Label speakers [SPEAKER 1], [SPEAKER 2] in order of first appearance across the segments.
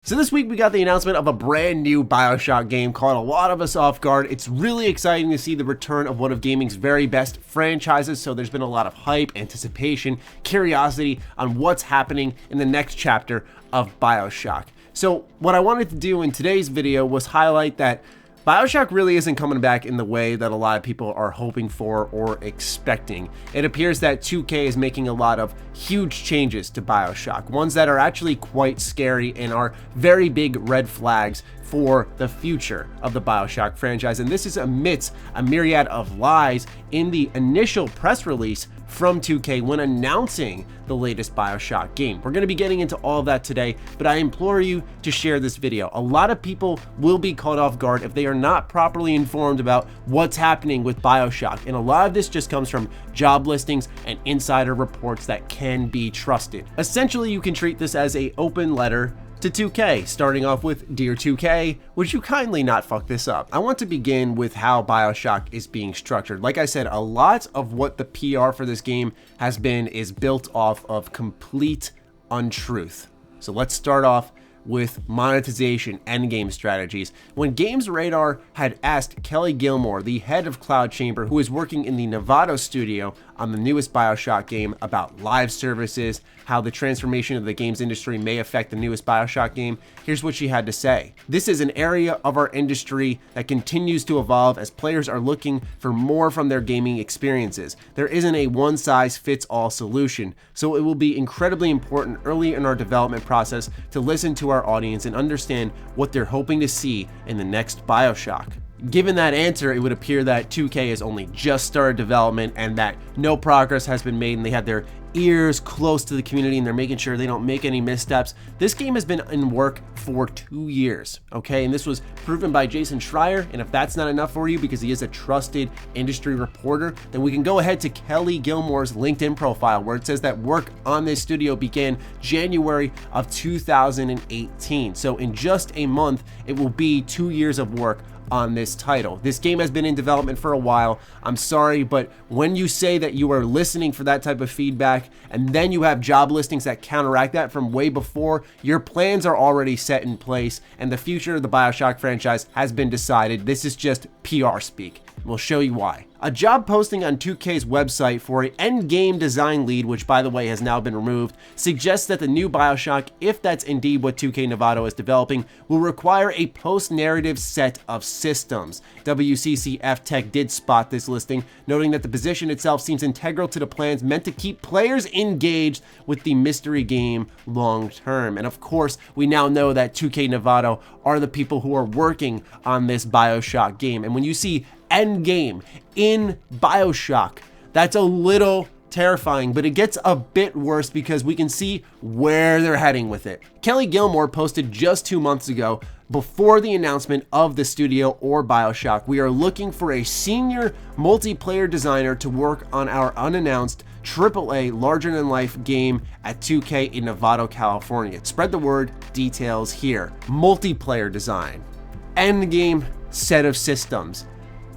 [SPEAKER 1] So this week we got the announcement of a brand new Bioshock game, caught a lot of us off guard. It's really exciting to see the return of one of gaming's very best franchises, so there's been a lot of hype, anticipation, curiosity on what's happening in the next chapter of Bioshock. So what I wanted to do in today's video was highlight that Bioshock really isn't coming back in the way that a lot of people are hoping for or expecting. It appears that 2K is making a lot of huge changes to Bioshock, ones that are actually quite scary and are very big red flags for the future of the Bioshock franchise. And this is amidst a myriad of lies in the initial press release from 2K when announcing the latest Bioshock game. We're going to be getting into all of that today, but I implore you to share this video. A lot of people will be caught off guard if they are not properly informed about what's happening with Bioshock, and a lot of this just comes from job listings and insider reports that can be trusted. Essentially, you can treat this as an open letter to 2K, starting off with, "Dear 2K, would you kindly not fuck this up?" I want to begin with how Bioshock is being structured. Like I said, a lot of what the PR for this game has been is built off of complete untruth. So let's start off with monetization endgame strategies. When Games Radar had asked Kelly Gilmore, the head of Cloud Chamber, who is working in the Novato studio on the newest Bioshock game, about live services, how the transformation of the games industry may affect the newest Bioshock game, here's what she had to say. "This is an area of our industry that continues to evolve as players are looking for more from their gaming experiences. There isn't a one-size-fits-all solution, so it will be incredibly important early in our development process to listen to our audience and understand what they're hoping to see in the next Bioshock." Given that answer, it would appear that 2K has only just started development and that no progress has been made, and they have their ears close to the community and they're making sure they don't make any missteps. This game has been in work for 2 years, okay? And this was proven by Jason Schreier, and if that's not enough for you because he is a trusted industry reporter, then we can go ahead to Kelly Gilmore's LinkedIn profile, where it says that work on this studio began January of 2018. So in just a month, it will be 2 years of work on this title. This game has been in development for a while. I'm sorry, but when you say that you are listening for that type of feedback and then you have job listings that counteract that from way before, your plans are already set in place and the future of the Bioshock franchise has been decided. This is just PR speak. We'll show you why. A job posting on 2K's website for an endgame design lead, which by the way has now been removed, suggests that the new Bioshock, if that's indeed what 2K Novato is developing, will require a post-narrative set of systems. WCCF Tech did spot this listing, noting that the position itself seems integral to the plans meant to keep players engaged with the mystery game long term. And of course, we now know that 2K Novato are the people who are working on this Bioshock game. And when you see endgame in Bioshock, that's a little terrifying, but it gets a bit worse because we can see where they're heading with it. Kelly Gilmore posted just 2 months ago, before the announcement of the studio or Bioshock, "We are looking for a senior multiplayer designer to work on our unannounced AAA larger-than-life game at 2K in Novato, California. Spread the word, details here." Multiplayer design, endgame set of systems.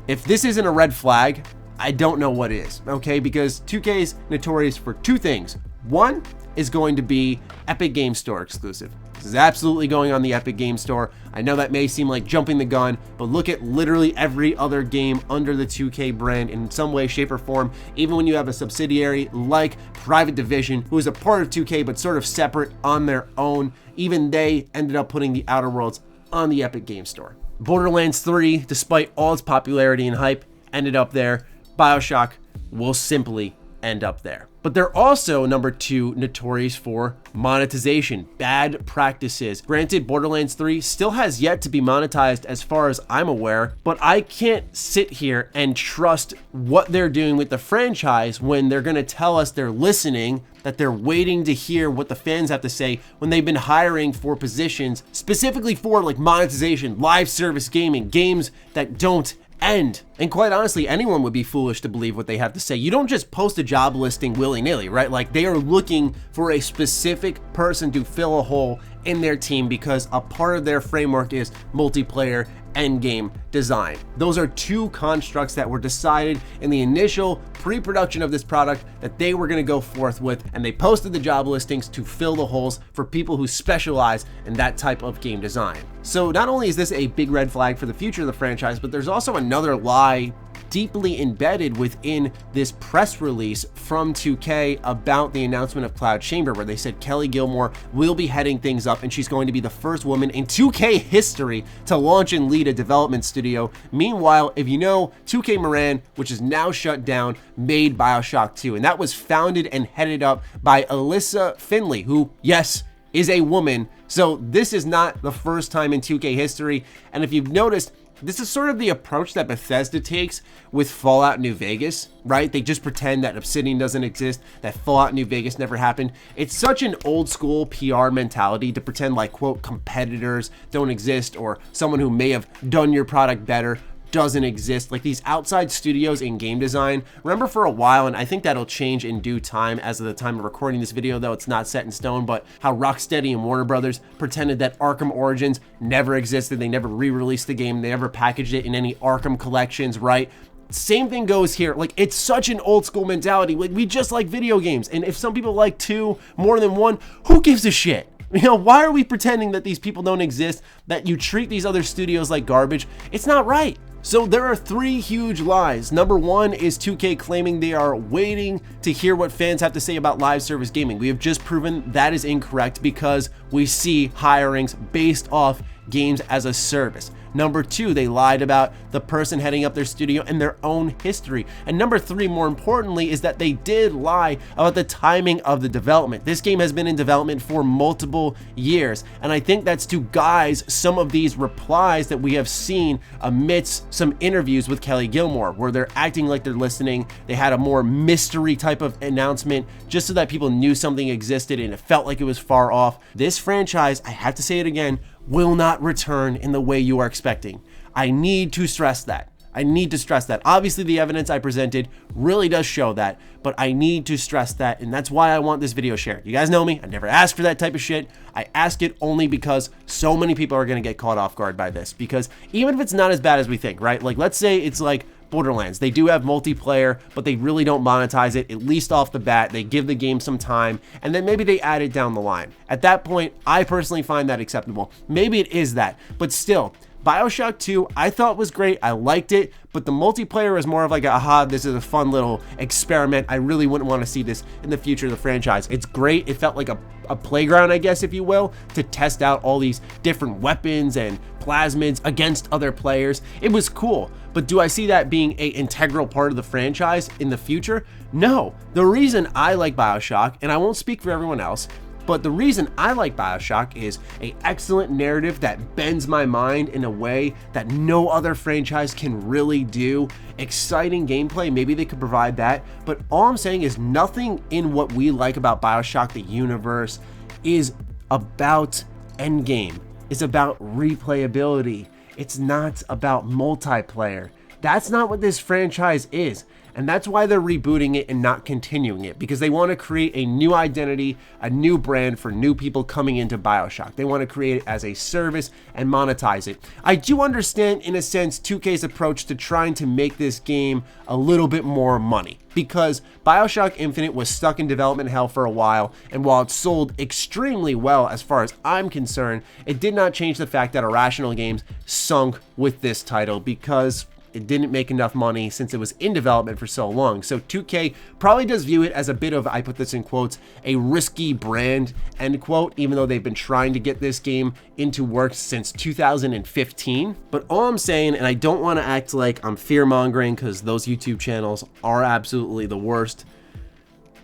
[SPEAKER 1] If this isn't a red flag, I don't know what is, okay? Because 2K is notorious for two things. One is going to be Epic Game Store exclusive. This is absolutely going on the Epic Game Store. I know that may seem like jumping the gun, but look at literally every other game under the 2K brand in some way, shape, or form. Even when you have a subsidiary like Private Division, who is a part of 2K but sort of separate on their own, even they ended up putting the Outer Worlds on the Epic Game Store. Borderlands 3, despite all its popularity and hype, ended up there. Bioshock will simply end up there. But they're also, number two, notorious for monetization, bad practices. Granted, Borderlands 3 still has yet to be monetized as far as I'm aware, but I can't sit here and trust what they're doing with the franchise when they're gonna tell us they're listening, that they're waiting to hear what the fans have to say when they've been hiring for positions specifically for like monetization, live service gaming, games that don't end. And quite honestly, anyone would be foolish to believe what they have to say. You don't just post a job listing willy-nilly, right? Like, they are looking for a specific person to fill a hole in their team because a part of their framework is multiplayer endgame design. Those are two constructs that were decided in the initial pre-production of this product that they were going to go forth with, and they posted the job listings to fill the holes for people who specialize in that type of game design. So not only is this a big red flag for the future of the franchise, but there's also another lie deeply embedded within this press release from 2K about the announcement of Cloud Chamber, where they said Kelly Gilmore will be heading things up and she's going to be the first woman in 2K history to launch and lead a development studio. Meanwhile, if you know, 2K Moran, which is now shut down, made Bioshock 2, and that was founded and headed up by Alyssa Finley, who, yes, is a woman. So this is not the first time in 2K history, and if you've noticed, this is sort of the approach that Bethesda takes with Fallout New Vegas, right? They just pretend that Obsidian doesn't exist, that Fallout New Vegas never happened. It's such an old school PR mentality to pretend like, quote, competitors don't exist, or someone who may have done your product better doesn't exist. Like these outside studios in game design, remember for a while, and I think that'll change in due time as of the time of recording this video, though it's not set in stone, but how Rocksteady and Warner Brothers pretended that Arkham Origins never existed. They never re-released the game. They never packaged it in any Arkham collections, right? Same thing goes here. Like, it's such an old school mentality. Like, we just like video games, and if some people like two more than one, who gives a shit? You know, why are we pretending that these people don't exist, that you treat these other studios like garbage? It's not right. So there are three huge lies. Number one is 2K claiming they are waiting to hear what fans have to say about live service gaming. We have just proven that is incorrect because we see hirings based off games as a service. Number two, they lied about the person heading up their studio and their own history. And number three, more importantly, is that they did lie about the timing of the development. This game has been in development for multiple years, and I think that's to guise some of these replies that we have seen amidst some interviews with Kelly Gilmore, where they're acting like they're listening. They had a more mystery type of announcement just so that people knew something existed and it felt like it was far off. This franchise, I have to say it again, will not return in the way you are expecting. I need to stress that. I need to stress that. Obviously, the evidence I presented really does show that, but I need to stress that, and that's why I want this video shared. You guys know me. I never ask for that type of shit. I ask it only because so many people are going to get caught off guard by this, because even if it's not as bad as we think, right? Like, let's say it's like Borderlands. They do have multiplayer, but they really don't monetize it, at least off the bat. They give the game some time, and then maybe they add it down the line. At that point, I personally find that acceptable. Maybe it is that, but still, Bioshock 2, I thought was great. I liked it, but the multiplayer was more of like, aha, this is a fun little experiment. I really wouldn't want to see this in the future of the franchise. It's great. It felt like a playground, I guess, if you will, to test out all these different weapons and plasmids against other players. It was cool, but do I see that being an integral part of the franchise in the future? No. The reason I like Bioshock, and I won't speak for everyone else, but the reason I like Bioshock is an excellent narrative that bends my mind in a way that no other franchise can really do. Exciting gameplay, maybe they could provide that, but all I'm saying is nothing in what we like about Bioshock, the universe, is about endgame. It's about replayability. It's not about multiplayer. That's not what this franchise is. And that's why they're rebooting it and not continuing it, because they want to create a new identity, a new brand for new people coming into Bioshock. They want to create it as a service and monetize it. I do understand, in a sense, 2K's approach to trying to make this game a little bit more money, because Bioshock Infinite was stuck in development hell for a while, and while it sold extremely well as far as I'm concerned, it did not change the fact that Irrational Games sunk with this title because it didn't make enough money since it was in development for so long. So 2K probably does view it as a bit of, I put this in quotes, a risky brand, end quote, even though they've been trying to get this game into works since 2015. But all I'm saying, and I don't want to act like I'm fear-mongering because those YouTube channels are absolutely the worst,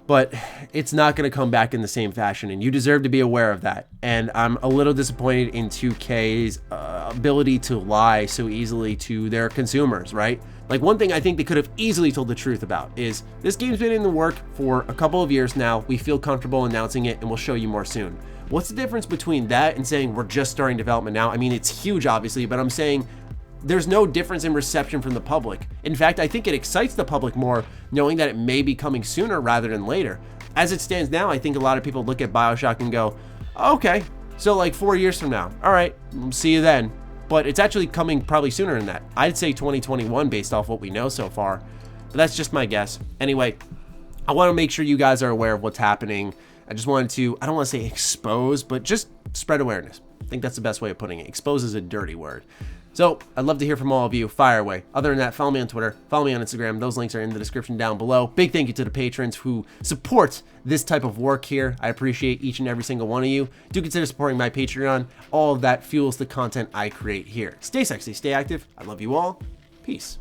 [SPEAKER 1] but it's not going to come back in the same fashion, and you deserve to be aware of that. And I'm a little disappointed in 2K's ability to lie so easily to their consumers, right? Like, one thing I think they could have easily told the truth about is this game's been in the work for a couple of years now. We feel comfortable announcing it, and we'll show you more soon. What's the difference between that and saying we're just starting development now? I mean, it's huge, obviously, but I'm saying there's no difference in reception from the public. In fact, I think it excites the public more knowing that it may be coming sooner rather than later. As it stands now, I think a lot of people look at Bioshock and go, okay, so like 4 years from now, all right, see you then. but it's actually coming probably sooner than that. I'd say 2021 based off what we know so far, but that's just my guess. Anyway, I want to make sure you guys are aware of what's happening. I just wanted to, I don't want to say expose, but just spread awareness. I think that's the best way of putting it. Expose is a dirty word. So I'd love to hear from all of you. Fire away. Other than that, follow me on Twitter, follow me on Instagram. Those links are in the description down below. Big thank you to the patrons who support this type of work here. I appreciate each and every single one of you. Do consider supporting my Patreon. All of that fuels the content I create here. Stay sexy, stay active. I love you all. Peace.